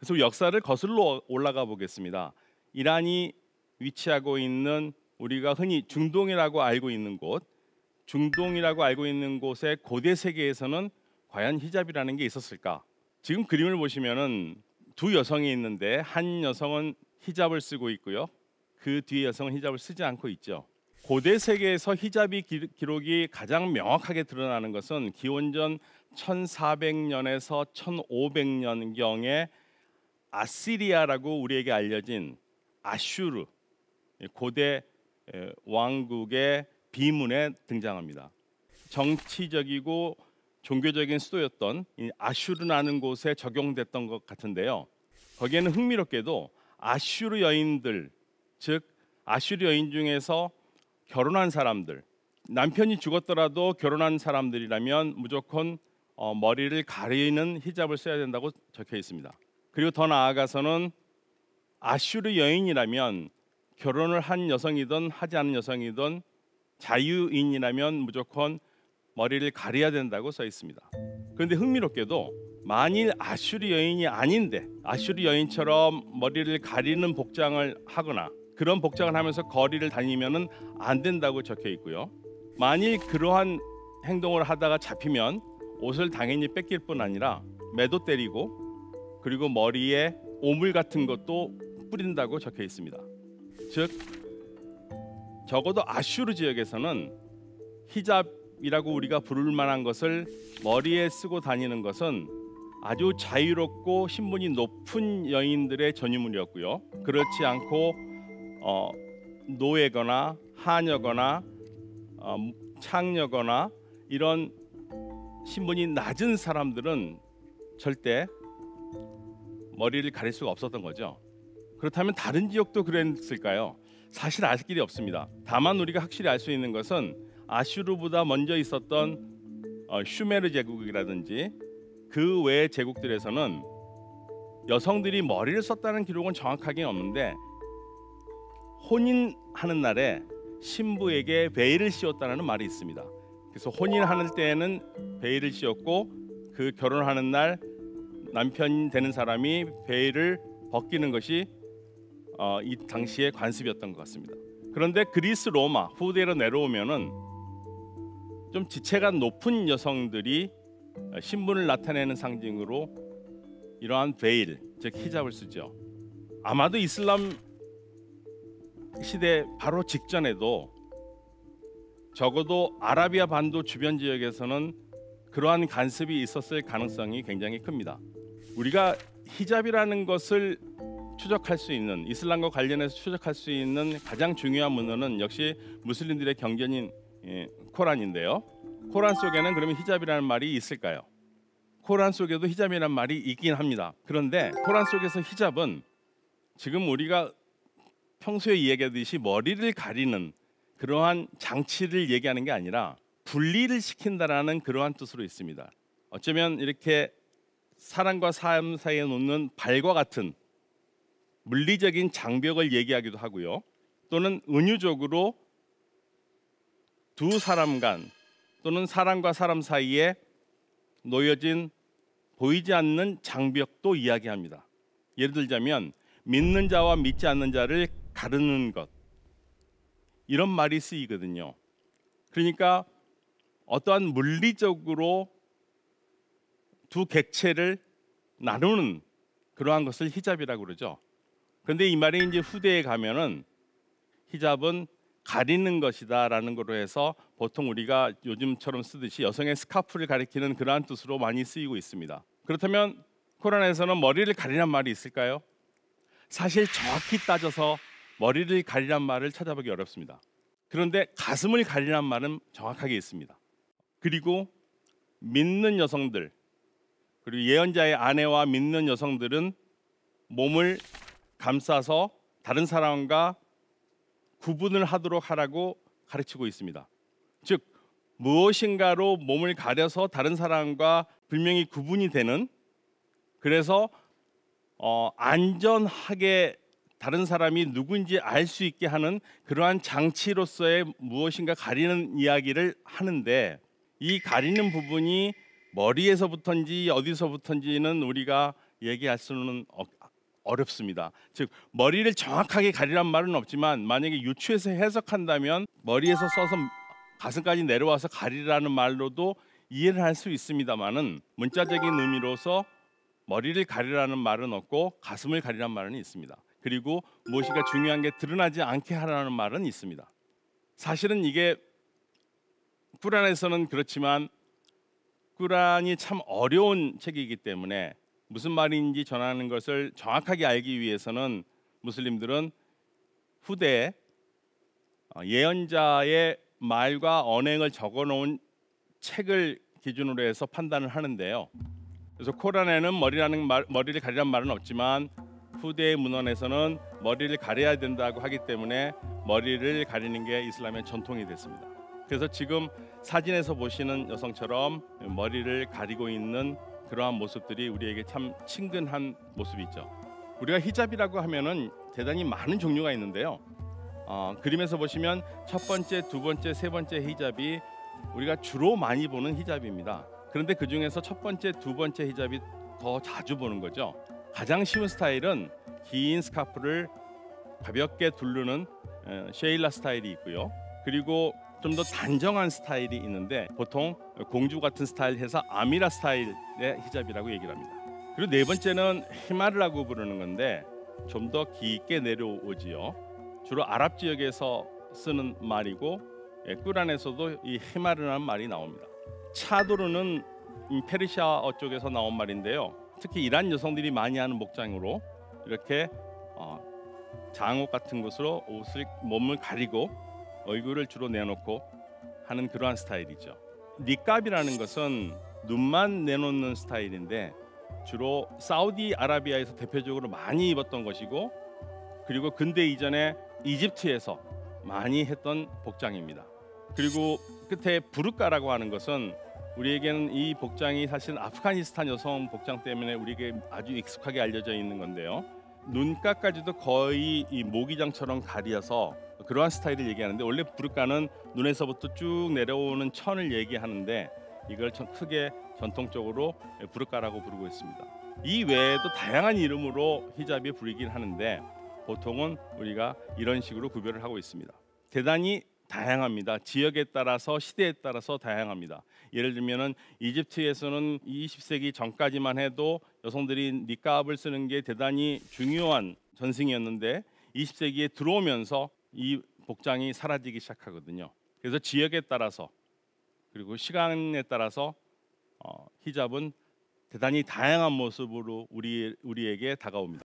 그래서 역사를 거슬러 올라가 보겠습니다. 이란이 위치하고 있는 우리가 흔히 중동이라고 알고 있는 곳의 고대 세계에서는 과연 히잡이라는 게 있었을까? 지금 그림을 보시면은 두 여성이 있는데 한 여성은 히잡을 쓰고 있고요. 그 뒤에 여성은 히잡을 쓰지 않고 있죠. 고대 세계에서 히잡이 기록이 가장 명확하게 드러나는 것은 기원전 1400년에서 1500년경에 아시리아라고 우리에게 알려진 아슈르 고대 왕국의 비문에 등장합니다. 정치적이고 종교적인 수도였던 이 아슈르라는 곳에 적용됐던 것 같은데요. 거기에는 흥미롭게도 아슈르 여인들, 즉 아슈르 여인 중에서 결혼한 사람들, 남편이 죽었더라도 결혼한 사람들이라면 무조건 머리를 가리는 히잡을 써야 된다고 적혀 있습니다. 그리고 더 나아가서는 아슈르 여인이라면 결혼을 한 여성이든 하지 않은 여성이든 자유인이라면 무조건 머리를 가려야 된다고 써 있습니다. 그런데 흥미롭게도 만일 아슈르 여인이 아닌데 아슈르 여인처럼 머리를 가리는 복장을 하거나 그런 복장을 하면서 거리를 다니면은 안 된다고 적혀 있고요. 만일 그러한 행동을 하다가 잡히면 옷을 당연히 뺏길 뿐 아니라 매도 때리고 그리고 머리에 오물 같은 것도 뿌린다고 적혀 있습니다. 즉 적어도 아슈르 지역에서는 히잡이라고 우리가 부를 만한 것을 머리에 쓰고 다니는 것은 아주 자유롭고 신분이 높은 여인들의 전유물이었고요. 그렇지 않고 노예거나 하녀거나 창녀거나 이런 신분이 낮은 사람들은 절대 머리를 가릴 수가 없었던 거죠. 그렇다면 다른 지역도 그랬을까요? 사실 알 길이 없습니다. 다만 우리가 확실히 알 수 있는 것은 아슈르보다 먼저 있었던 슈메르 제국이라든지 그 외의 제국들에서는 여성들이 머리를 썼다는 기록은 정확하게는 없는데 혼인하는 날에 신부에게 베일을 씌웠다는 말이 있습니다. 그래서 혼인하는 때에는 베일을 씌웠고 그 결혼하는 날 남편 되는 사람이 베일을 벗기는 것이 이 당시의 관습이었던 것 같습니다. 그런데 그리스 로마 후대로 내려오면은 좀 지체가 높은 여성들이 신분을 나타내는 상징으로 이러한 베일, 즉 히잡을 쓰죠. 아마도 이슬람 시대 바로 직전에도 적어도 아라비아 반도 주변 지역에서는 그러한 간섭이 있었을 가능성이 굉장히 큽니다. 우리가 히잡이라는 것을 추적할 수 있는 이슬람과 관련해서 추적할 수 있는 가장 중요한 문헌은 역시 무슬림들의 경전인 코란인데요. 코란 속에는 그러면 히잡이라는 말이 있을까요? 코란 속에도 히잡이라는 말이 있긴 합니다. 그런데 코란 속에서 히잡은 지금 우리가 평소에 이야기하듯이 머리를 가리는 그러한 장치를 얘기하는 게 아니라 분리를 시킨다라는 그러한 뜻으로 있습니다. 어쩌면 이렇게 사람과 사람 사이에 놓는 발과 같은 물리적인 장벽을 얘기하기도 하고요. 또는 은유적으로 두 사람 간 또는 사람과 사람 사이에 놓여진 보이지 않는 장벽도 이야기합니다. 예를 들자면 믿는 자와 믿지 않는 자를 가르는 것, 이런 말이 쓰이거든요. 그러니까 어떠한 물리적으로 두 객체를 나누는 그러한 것을 히잡이라고 그러죠. 그런데 이 말이 이제 후대에 가면은 히잡은 가리는 것이다라는 거로 해서 보통 우리가 요즘처럼 쓰듯이 여성의 스카프를 가리키는 그러한 뜻으로 많이 쓰이고 있습니다. 그렇다면 코란에서는 머리를 가리란 말이 있을까요? 사실 정확히 따져서 머리를 가리란 말을 찾아보기 어렵습니다. 그런데 가슴을 가리란 말은 정확하게 있습니다. 그리고 믿는 여성들, 그리고 예언자의 아내와 믿는 여성들은 몸을 감싸서 다른 사람과 구분을 하도록 하라고 가르치고 있습니다. 즉 무엇인가로 몸을 가려서 다른 사람과 분명히 구분이 되는, 그래서 안전하게 다른 사람이 누군지 알 수 있게 하는 그러한 장치로서의 무엇인가 가리는 이야기를 하는데, 이 가리는 부분이 머리에서부터인지 어디서부터인지는 우리가 얘기할 수는 어렵습니다. 즉 머리를 정확하게 가리란 말은 없지만 만약에 유추해서 해석한다면 머리에서 써서 가슴까지 내려와서 가리라는 말로도 이해를 할 수 있습니다만은 문자적인 의미로서 머리를 가리라는 말은 없고 가슴을 가리라는 말은 있습니다. 그리고 무엇인가 중요한 게 드러나지 않게 하라는 말은 있습니다. 사실은 이게 꾸란에서는 그렇지만 꾸란이 참 어려운 책이기 때문에 무슨 말인지 전하는 것을 정확하게 알기 위해서는 무슬림들은 후대에 예언자의 말과 언행을 적어놓은 책을 기준으로 해서 판단을 하는데요. 그래서 코란에는 머리를 가리란 말은 없지만 후대의 문헌에서는 머리를 가려야 된다고 하기 때문에 머리를 가리는 게 이슬람의 전통이 됐습니다. 그래서 지금 사진에서 보시는 여성처럼 머리를 가리고 있는 그러한 모습들이 우리에게 참 친근한 모습이죠. 우리가 히잡이라고 하면은 대단히 많은 종류가 있는데요. 그림에서 보시면 첫 번째, 두 번째, 세 번째 히잡이 우리가 주로 많이 보는 히잡입니다. 그런데 그 중에서 첫 번째, 두 번째 히잡이 더 자주 보는 거죠. 가장 쉬운 스타일은 긴 스카프를 가볍게 두르는 쉐일라 스타일이 있고요. 그리고 좀 더 단정한 스타일이 있는데 보통 공주 같은 스타일 해서 아미라 스타일의 히잡이라고 얘기를 합니다. 그리고 네 번째는 히마르라고 부르는 건데 좀 더 깊게 내려오지요. 주로 아랍 지역에서 쓰는 말이고 꾸란에서도 이 히마르라는 말이 나옵니다. 차도르는 페르시아어 쪽에서 나온 말인데요. 특히 이란 여성들이 많이 하는 목장으로 이렇게 장옷 같은 것으로 몸을 가리고 얼굴을 주로 내놓고 하는 그러한 스타일이죠. 니캅이라는 것은 눈만 내놓는 스타일인데 주로 사우디아라비아에서 대표적으로 많이 입었던 것이고 그리고 근대 이전에 이집트에서 많이 했던 복장입니다. 그리고 끝에 부르카라고 하는 것은 우리에게는 이 복장이 사실 아프가니스탄 여성 복장 때문에 우리에게 아주 익숙하게 알려져 있는 건데요. 눈가까지도 거의 이 모기장처럼 가려서 그러한 스타일을 얘기하는데 원래 부르카는 눈에서부터 쭉 내려오는 천을 얘기하는데 이걸 크게 전통적으로 부르카라고 부르고 있습니다. 이 외에도 다양한 이름으로 히잡이 부르긴 하는데 보통은 우리가 이런 식으로 구별을 하고 있습니다. 대단히 다양합니다. 지역에 따라서 시대에 따라서 다양합니다. 예를 들면은 이집트에서는 20세기 전까지만 해도 여성들이 니캅을 쓰는 게 대단히 중요한 전승이었는데 20세기에 들어오면서 이 복장이 사라지기 시작하거든요. 그래서 지역에 따라서 그리고 시간에 따라서 히잡은 대단히 다양한 모습으로 우리에게 다가옵니다.